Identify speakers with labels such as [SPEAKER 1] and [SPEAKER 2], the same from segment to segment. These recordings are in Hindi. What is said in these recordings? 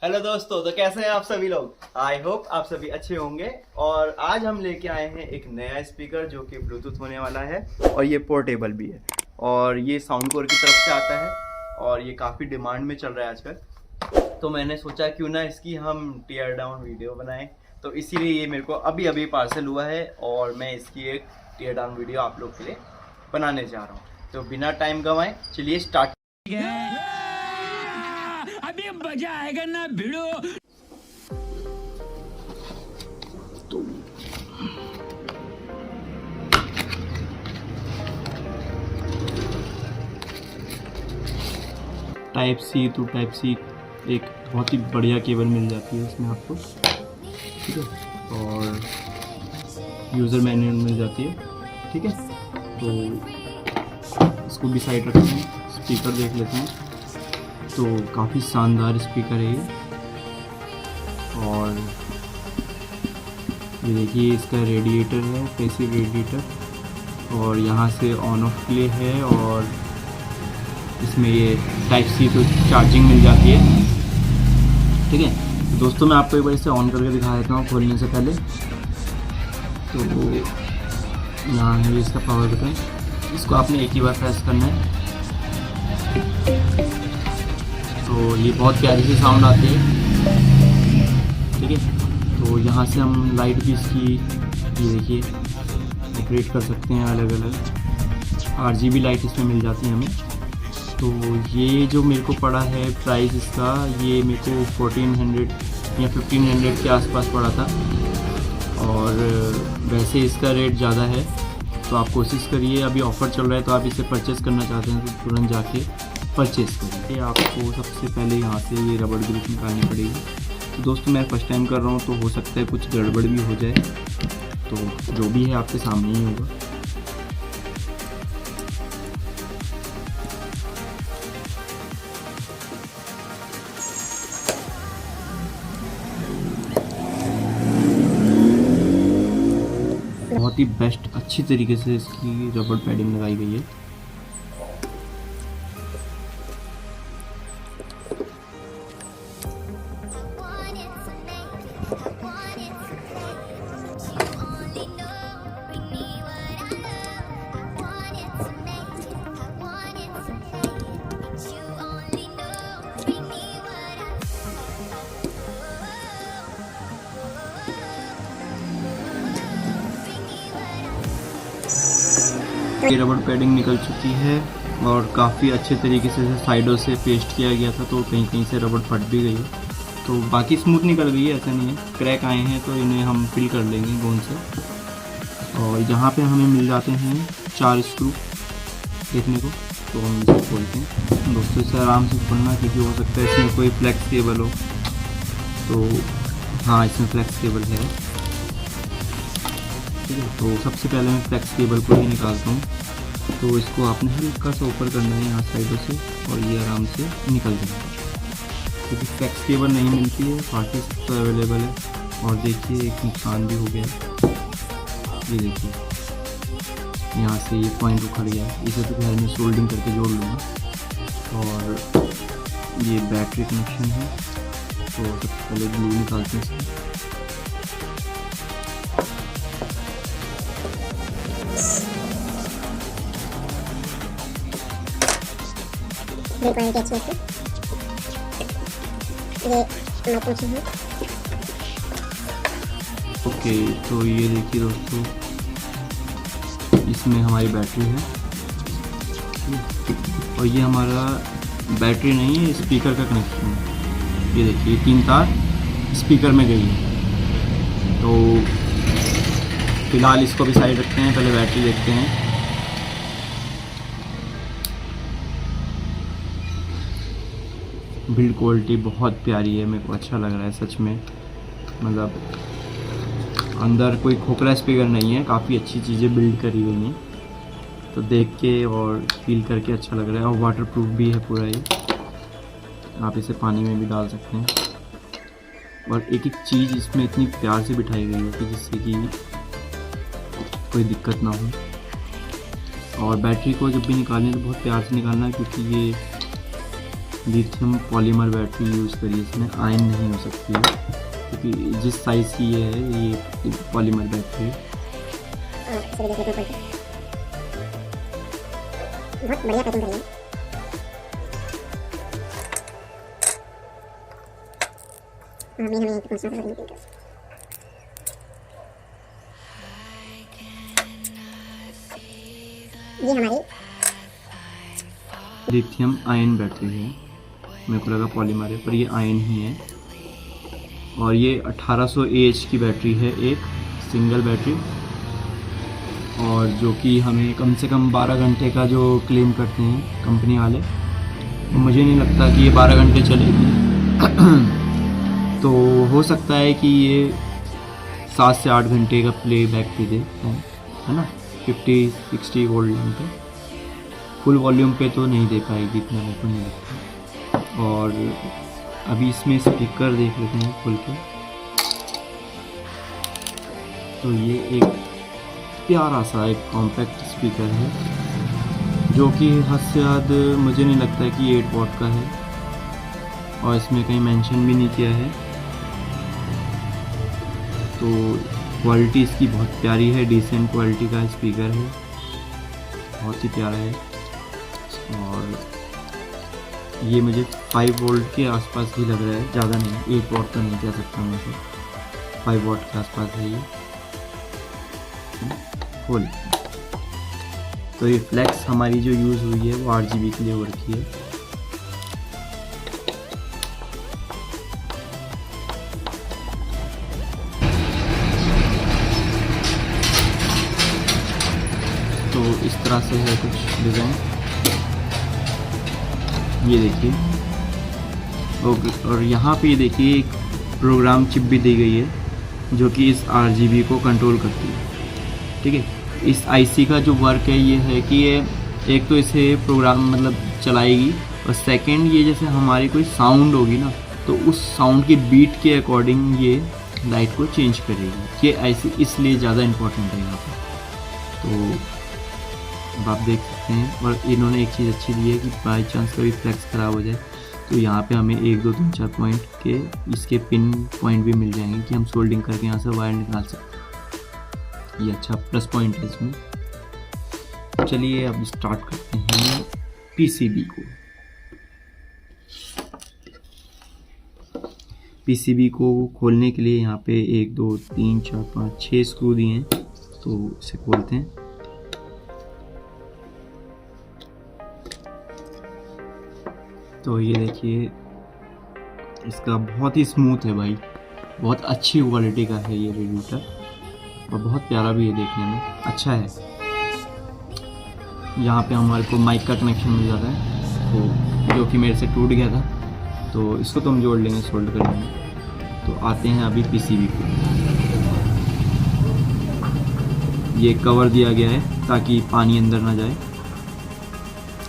[SPEAKER 1] हेलो दोस्तों, तो कैसे हैं आप सभी लोग। आई होप आप सभी अच्छे होंगे। और आज हम लेके आए हैं एक नया स्पीकर जो कि ब्लूटूथ होने वाला है और ये पोर्टेबल भी है और ये साउंड कोर की तरफ से आता है और ये काफ़ी डिमांड में चल रहा है आजकल। तो मैंने सोचा क्यों ना इसकी हम टीयर डाउन वीडियो बनाएं। तो इसीलिए ये मेरे को अभी अभी पार्सल हुआ है और मैं इसकी एक टीयर डाउन वीडियो आप लोग के लिए बनाने जा रहा हूँ। तो बिना टाइम गंवाए चलिए स्टार्ट।
[SPEAKER 2] अभी मजा आएगा ना भिड़ो।
[SPEAKER 1] Type C to type C एक बहुत ही बढ़िया केबल मिल जाती है इसमें आपको, ठीक है। और यूज़र मैनुअल मिल जाती है, ठीक है। तो इसको भी साइड रखते हैं, स्पीकर देख लेते हैं। तो काफ़ी शानदार स्पीकर है ये। और ये देखिए इसका रेडिएटर है, पैसिव रेडिएटर। और यहाँ से ऑन ऑफ प्ले है और इसमें ये टाइप सी तो चार्जिंग मिल जाती है, ठीक है। दोस्तों मैं आपको एक बार इसे ऑन करके दिखा देता हूँ खोलने से पहले। तो यहाँ है इसका पावर बटन, इसको आपने एक ही बार प्रेस करना है। तो ये बहुत प्यारी सी साउंड आती है, ठीक है। तो यहाँ से हम लाइट भी इसकी ये देखिए ऑपरेट कर सकते हैं, अलग अलग RGB लाइट इसमें मिल जाती है हमें। तो ये जो मेरे को पड़ा है प्राइस इसका, ये मेरे को 1400 या 1500 के आसपास पड़ा था। और वैसे इसका रेट ज़्यादा है, तो आप कोशिश करिए, अभी ऑफ़र चल रहा है तो आप इसे परचेज़ करना चाहते हैं तो तुरंत जाके परचेज़ करिए। आपको सबसे पहले यहाँ से ये रबड़ ग्रिप निकालनी पड़ेगी। तो दोस्तों मैं फ़र्स्ट टाइम कर रहा हूँ तो हो सकता है कुछ गड़बड़ भी हो जाए, तो जो भी है आपके सामने ही होगा। बहुत ही बेस्ट अच्छी तरीके से इसकी रबड़ पैडिंग लगाई गई है। ये रबड़ पैडिंग निकल चुकी है और काफ़ी अच्छे तरीके से साइडों से पेस्ट किया गया था, तो कहीं कहीं से रबड़ फट भी गई है। तो बाकी स्मूथ निकल गई है, ऐसा नहीं है। क्रैक आए हैं तो इन्हें हम फिल कर लेंगे गोंद से। और यहाँ पे हमें मिल जाते हैं 4 स्क्रू देखने को, तो हम इसे खोलते हैं। दोस्तों इसे आराम से खोलना, क्योंकि हो सकता है इसमें कोई फ्लेक्स केबल हो। तो हाँ, इसमें फ्लेक्स केबल है, ठीक है। तो सबसे पहले मैं फ्लेक्स केबल को ही निकालता हूँ। तो इसको आपने हल्का सा ऊपर करना है यहाँ साइडों से और ये आराम से निकल जाएगा, क्योंकि फ्लेक्स केबल नहीं मिलती है, बाकी सब तो अवेलेबल है। और देखिए एक नुकसान भी हो गया, ये देखिए यहाँ से ये पॉइंट उखड़ गया है। इसे तो घर में सोल्डिंग करके जोड़ लूँगा। और ये बैटरी कनेक्शन है, तो सबसे पहले ग्लू निकालते हैं इसमें। ओके, तो ये देखिए दोस्तों, इसमें हमारी बैटरी है और ये हमारा बैटरी नहीं है, स्पीकर का कनेक्शन है। ये देखिए 3 तार स्पीकर में गई है। तो फिलहाल इसको भी साइड रखते हैं, पहले बैटरी देखते हैं। बिल्ड क्वालिटी बहुत प्यारी है, मेरे को अच्छा लग रहा है सच में। मतलब अंदर कोई खोखला स्पीकर नहीं है, काफ़ी अच्छी चीज़ें बिल्ड करी गई हैं। तो देख के और फील करके अच्छा लग रहा है। और वाटर प्रूफ भी है पूरा ये, आप इसे पानी में भी डाल सकते हैं। और एक एक चीज़ इसमें इतनी प्यार से बिठाई गई है कि जिससे कि कोई दिक्कत ना हो। और बैटरी को जब भी निकालें तो बहुत प्यार से निकालना है, क्योंकि ये लिथियम पॉलीमर बैटरी यूज़ करी है, इसमें आयन नहीं हो सकती है क्योंकि जिस साइज़ की ये है ये पॉलीमर बैटरी है।
[SPEAKER 3] बहुत बढ़िया पैकिंग करी है। हमें यहीं पे पहुंचना है। ये हमारी
[SPEAKER 1] लिथियम आयन बैटरी है, मेरे को लगा पॉलीमर है पर ये आयन ही है। और ये 1800 AH की बैटरी है, एक सिंगल बैटरी, और जो कि हमें कम से कम 12 घंटे का जो क्लेम करते हैं कंपनी वाले, मुझे नहीं लगता कि ये 12 घंटे चलेगी। तो हो सकता है कि ये 7 से 8 घंटे का प्ले बैक भी दे, है ना, 50-60 वोल्ट पे। फुल वॉल्यूम पे तो नहीं दे पाएगी इतना, मेरे को नहीं लगता। और अभी इसमें स्पीकर देख लेते हैं खोल के। तो ये एक प्यारा सा एक कॉम्पैक्ट स्पीकर है जो कि हद से ज़्यादा मुझे नहीं लगता है कि 8 वॉट का है, और इसमें कहीं मेंशन भी नहीं किया है। तो क्वालिटी इसकी बहुत प्यारी है, डिसेंट क्वालिटी का स्पीकर है, बहुत ही प्यारा है। और ये मुझे 5 वोल्ट के आसपास ही लग रहा है, ज़्यादा नहीं, 8 वॉट तो नहीं कह सकता मैं इसे, 5 वॉट के आसपास है ये फुल। तो ये फ्लेक्स हमारी जो यूज़ हुई है वो 8GB के लिए हो रखी है। तो इस तरह से है कुछ डिज़ाइन, ये देखिए। और यहाँ पे देखिए एक प्रोग्राम चिप भी दी गई है जो कि इस RGB को कंट्रोल करती है, ठीक है। इस IC का जो वर्क है ये है कि ये एक तो इसे प्रोग्राम मतलब चलाएगी, और सेकंड ये जैसे हमारी कोई साउंड होगी ना तो उस साउंड के बीट के अकॉर्डिंग ये लाइट को चेंज करेगी। ये IC इसलिए ज़्यादा इम्पोर्टेंट है यहाँ पर। तो अब आप देख सकते हैं। और इन्होंने एक चीज़ अच्छी दी है कि बाई चांस कभी फ्लेक्स ख़राब हो जाए तो यहाँ पे हमें 1 2 3 4 पॉइंट के इसके पिन पॉइंट भी मिल जाएंगे कि हम सोल्डिंग करके यहाँ से वायर निकाल सकते हैं। ये अच्छा प्लस पॉइंट है इसमें। चलिए अब स्टार्ट करते हैं PCB को। PCB को खोलने के लिए यहाँ पे 1 2 3 4 5 6 स्क्रू दिए हैं, तो इसे खोलते हैं। तो ये देखिए इसका बहुत ही स्मूथ है भाई, बहुत अच्छी क्वालिटी का है ये रेडिएटर, और बहुत प्यारा भी है देखने में, अच्छा है। यहाँ पे हमारे को माइक का कनेक्शन मिल जाता है, तो जो कि मेरे से टूट गया था, तो इसको तो हम जोड़ लेंगे, सोल्ड कर लेंगे। तो आते हैं अभी PCB को। ये कवर दिया गया है ताकि पानी अंदर ना जाए,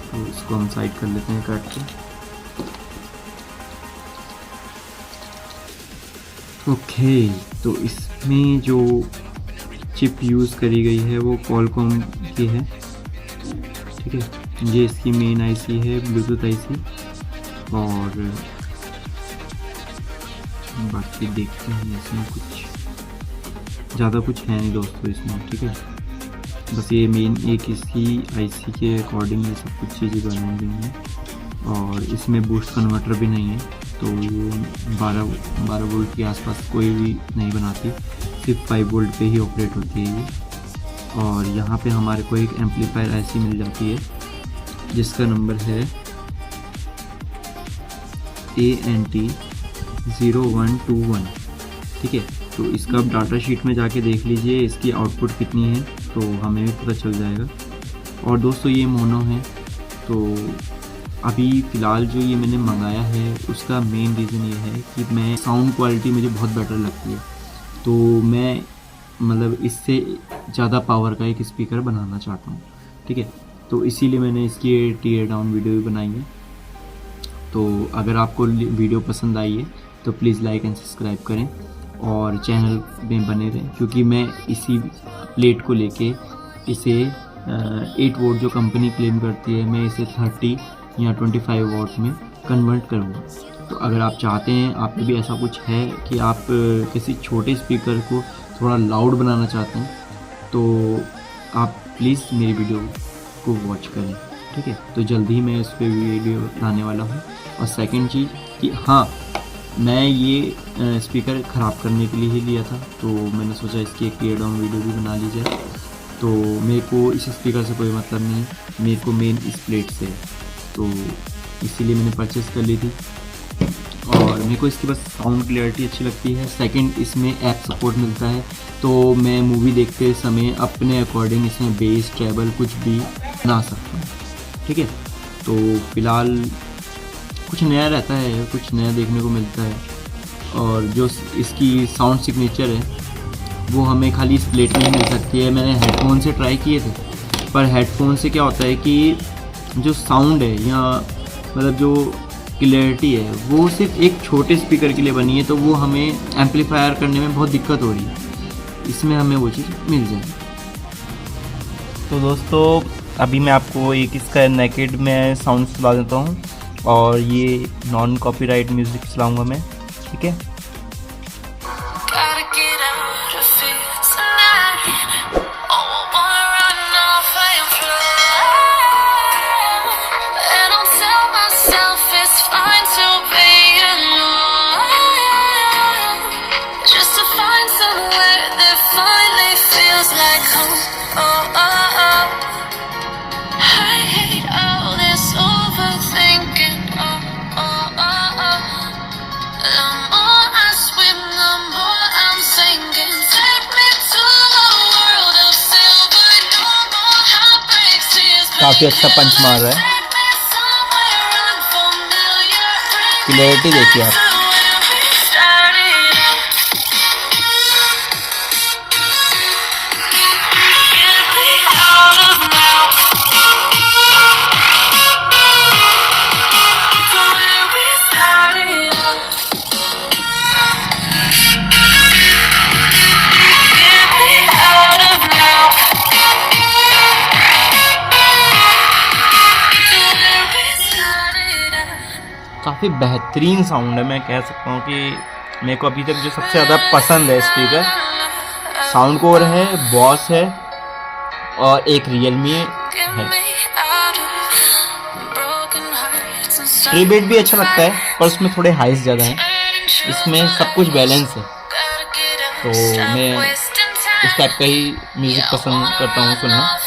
[SPEAKER 1] तो इसको हम साइड कर लेते हैं काट के। ओके, तो इसमें जो चिप यूज़ करी गई है वो क्वालकॉम की है, ठीक है। ये इसकी मेन IC है, ब्लूटूथ IC। और बाकी देखते हैं इसमें कुछ ज़्यादा कुछ है नहीं दोस्तों इसमें, ठीक है। बस ये मेन एक इसकी IC के अकॉर्डिंग ये सब कुछ चीज़ें बनाई गई हैं। और इसमें बूस्ट कन्वर्टर भी नहीं है, तो 12 वोल्ट के आसपास कोई भी नहीं बनाती, सिर्फ 5 वोल्ट पे ही ऑपरेट होती है ये। और यहाँ पे हमारे को एक एम्पलीफायर IC मिल जाती है जिसका नंबर है ANT0121, ठीक है। तो इसका आप डाटा शीट में जाके देख लीजिए इसकी आउटपुट कितनी है, तो हमें भी पता चल जाएगा। और दोस्तों ये मोनो है, तो अभी फ़िलहाल जो ये मैंने मंगाया है उसका मेन रीज़न ये है कि मैं साउंड क्वालिटी मुझे बहुत बेटर लगती है, तो मैं मतलब इससे ज़्यादा पावर का एक स्पीकर बनाना चाहता हूँ, ठीक है। तो इसीलिए मैंने इसकी टीयर डाउन वीडियो भी बनाई है। तो अगर आपको वीडियो पसंद आई है तो प्लीज़ लाइक एंड सब्सक्राइब करें और चैनल में बने रहें, क्योंकि मैं इसी प्लेट को लेके इसे 8 वोल्ट जो कंपनी क्लेम करती है, मैं इसे 30 या 25 वॉट में कन्वर्ट करूँगा। तो अगर आप चाहते हैं, आप में भी ऐसा कुछ है कि आप किसी छोटे स्पीकर को थोड़ा लाउड बनाना चाहते हैं, तो आप प्लीज़ मेरी वीडियो को वॉच करें, ठीक है। तो जल्दी ही मैं इस पर वीडियो लाने वाला हूँ। और सेकंड चीज़ कि हाँ, मैं ये स्पीकर ख़राब करने के लिए ही लिया था, तो मैंने सोचा इसकी एक टीयर डाउन वीडियो भी बना ली जाए। तो मेरे को इस स्पीकर से कोई मतलब नहीं है, मेरे को मेन इस प्लेट से है, तो इसीलिए मैंने परचेज़ कर ली थी। और मेरे को इसकी बस साउंड क्लियरिटी अच्छी लगती है। सेकंड, इसमें ऐप सपोर्ट मिलता है, तो मैं मूवी देखते समय अपने अकॉर्डिंग इसमें बेस ट्रेबल कुछ भी बना सकता हूँ, ठीक है। तो फ़िलहाल कुछ नया रहता है, कुछ नया देखने को मिलता है। और जो इसकी साउंड सिग्नेचर है वो हमें खाली इस प्लेट में ही मिल सकती है। मैंने हेडफोन से ट्राई किए थे, पर हेडफोन से क्या होता है कि जो साउंड है या मतलब जो क्लियरिटी है वो सिर्फ एक छोटे स्पीकर के लिए बनी है, तो वो हमें एम्पलीफायर करने में बहुत दिक्कत हो रही है। इसमें हमें वो चीज़ मिल जाए।
[SPEAKER 4] तो दोस्तों, अभी मैं आपको एक इसका नेकेड में साउंड सुना देता हूँ, और ये नॉन कॉपीराइट म्यूज़िक चलाऊँगा मैं, ठीक है। काफ़ी अच्छा पंच मार रहा है। क्लियरिटी देखिए आप। काफ़ी बेहतरीन साउंड है। मैं कह सकता हूँ कि मेरे को अभी तक जो सबसे ज़्यादा पसंद है स्पीकर, साउंड कोर है, बॉस है, और एक रियलमी है। ट्रीबेट भी अच्छा लगता है, पर उसमें थोड़े हाइस ज़्यादा हैं। इसमें सब कुछ बैलेंस है, तो मैं इस टाइप का ही म्यूज़िक पसंद करता हूँ सुनना।